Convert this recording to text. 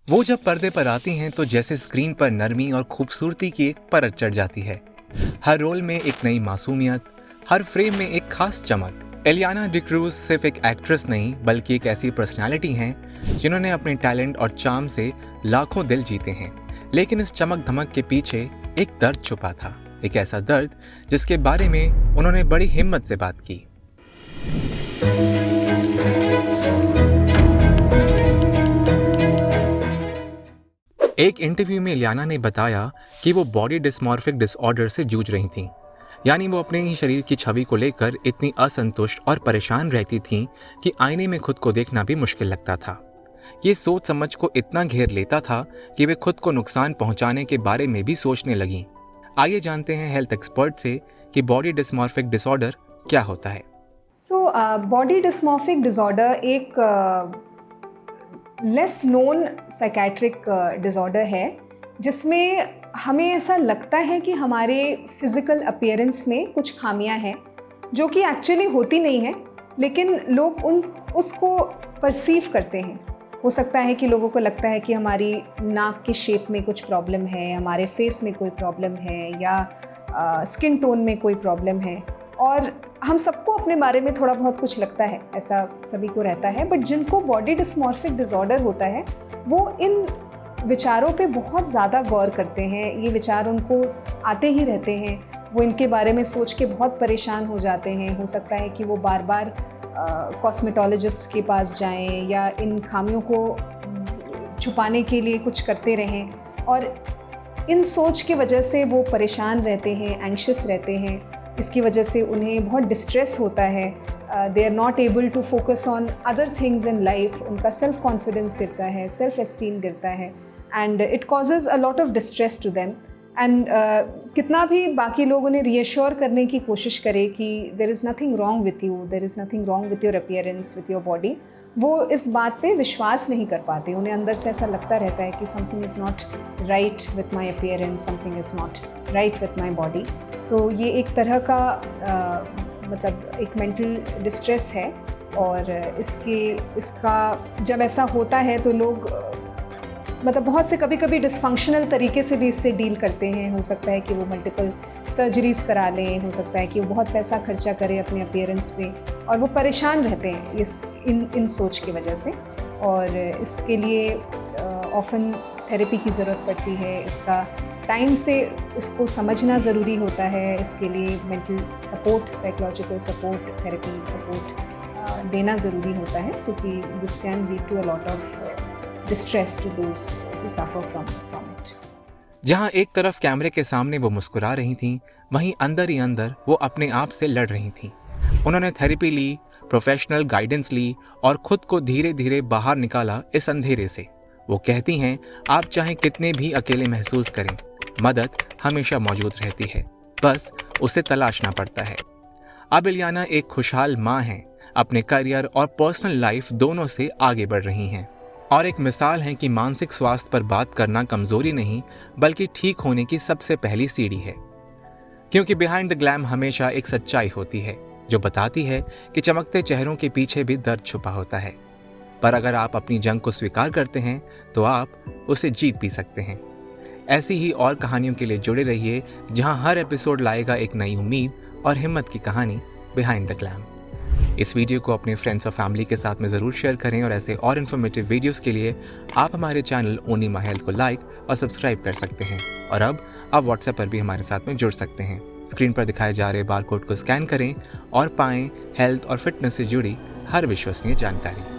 वो जब पर्दे पर आती हैं तो जैसे स्क्रीन पर नरमी और खूबसूरती की एक परत चढ़ जाती है। हर रोल में एक नई मासूमियत, हर फ्रेम में एक खास चमक। इलियाना डिक्रूज सिर्फ एक एक्ट्रेस नहीं बल्कि एक ऐसी पर्सनालिटी हैं जिन्होंने अपने टैलेंट और चार्म से लाखों दिल जीते हैं। लेकिन इस चमक धमक के पीछे एक दर्द छुपा था, एक ऐसा दर्द जिसके बारे में उन्होंने बड़ी हिम्मत से बात की। एक इंटरव्यू में इलियाना ने बताया कि वो बॉडी डिस्मॉर्फिक डिसऑर्डर से जूझ रही थीं। यानी वो अपने ही शरीर की छवि को लेकर इतनी असंतुष्ट और परेशान रहती थीं कि आईने में खुद को देखना भी मुश्किल लगता था। ये सोच समझ को इतना घेर लेता था कि वे खुद को नुकसान पहुंचाने के बारे में भी सोचने लगीं। आइए जानते हैं हेल्थ एक्सपर्ट से कि बॉडी डिस्मॉर्फिक डिसऑर्डर क्या होता है। बॉडी डिस्मॉर्फिक डिसऑर्डर एक लेस नोन साइकेट्रिक डिसऑर्डर है जिसमें हमें ऐसा लगता है कि हमारे फिज़िकल अपीयरेंस में कुछ खामियां हैं जो कि एक्चुअली होती नहीं है, लेकिन लोग उसको परसीव करते हैं। हो सकता है कि लोगों को लगता है कि हमारी नाक के शेप में कुछ प्रॉब्लम है, हमारे फेस में कोई प्रॉब्लम है या स्किन टोन में कोई प्रॉब्लम है, और हम सबको अपने बारे में थोड़ा बहुत कुछ लगता है, ऐसा सभी को रहता है। बट जिनको बॉडी डिस्मॉर्फिक डिसऑर्डर होता है वो इन विचारों पे बहुत ज़्यादा गौर करते हैं। ये विचार उनको आते ही रहते हैं, वो इनके बारे में सोच के बहुत परेशान हो जाते हैं। हो सकता है कि वो बार बार कॉस्मेटोलॉजिस्ट के पास जाएं या इन खामियों को छुपाने के लिए कुछ करते रहें, और इन सोच की वजह से वो परेशान रहते हैं, एंग्शियस रहते हैं। इसकी वजह से उन्हें बहुत डिस्ट्रेस होता है। They are not able to focus on other things in life. उनका सेल्फ कॉन्फिडेंस गिरता है, सेल्फ एस्टीम गिरता है, and it causes a lot of distress to them. And कितना भी बाकी लोग उन्हें रीअश्योर करने की कोशिश करें कि there is nothing wrong with you, there is nothing wrong with your appearance, with your body, वो इस बात पे विश्वास नहीं कर पाते। उन्हें अंदर से ऐसा लगता रहता है कि something is not right with my appearance, something is not right with my body. So ये एक तरह का मतलब एक मेंटल डिस्ट्रेस है, और इसका जब ऐसा होता है तो लोग मतलब बहुत से कभी कभी डिसफंक्शनल तरीके से भी इससे डील करते हैं। हो सकता है कि वो मल्टीपल सर्जरीज करा लें, हो सकता है कि वो बहुत पैसा खर्चा करें अपने अपीयरेंस पे, और वो परेशान रहते हैं इन सोच की वजह से। और इसके लिए ऑफन थेरेपी की ज़रूरत पड़ती है। इसका टाइम से इसको समझना ज़रूरी होता है। इसके लिए mental support, psychological support, therapy support देना ज़रूरी होता है, क्योंकि this can lead to a lot of distress to those who suffer from it. जहां एक तरफ कैमरे के सामने वो मुस्कुरा रही थीं, वहीं अंदर ही अंदर वो अपने आप से लड़ रही थीं। उन्होंने थेरेपी ली, प्रोफेशनल गाइडेंस ली और खुद को धीरे धीरे बाहर निकाला इस अंधेरे से। वो कहती हैं, आप चाहे कितने भी अकेले महसूस करें, मदद हमेशा मौजूद रहती है, बस उसे तलाशना पड़ता है। अब इलियाना एक खुशहाल माँ हैं, अपने करियर और पर्सनल लाइफ दोनों से आगे बढ़ रही हैं, और एक मिसाल है कि मानसिक स्वास्थ्य पर बात करना कमजोरी नहीं बल्कि ठीक होने की सबसे पहली सीढ़ी है। क्योंकि बिहाइंड द ग्लैम हमेशा एक सच्चाई होती है जो बताती है कि चमकते चेहरों के पीछे भी दर्द छुपा होता है। पर अगर आप अपनी जंग को स्वीकार करते हैं तो आप उसे जीत भी सकते हैं। ऐसी ही और कहानियों के लिए जुड़े रहिए, जहां हर एपिसोड लाएगा एक नई उम्मीद और हिम्मत की कहानी बिहाइंड द ग्लैम। इस वीडियो को अपने फ्रेंड्स और फैमिली के साथ में ज़रूर शेयर करें, और ऐसे और इन्फॉर्मेटिव वीडियोस के लिए आप हमारे चैनल ओनिमा हेल्थ को लाइक और सब्सक्राइब कर सकते हैं। और अब आप व्हाट्सएप पर भी हमारे साथ में जुड़ सकते हैं। स्क्रीन पर दिखाए जा रहे बारकोड को स्कैन करें और पाएं हेल्थ और फिटनेस से जुड़ी हर विश्वसनीय जानकारी।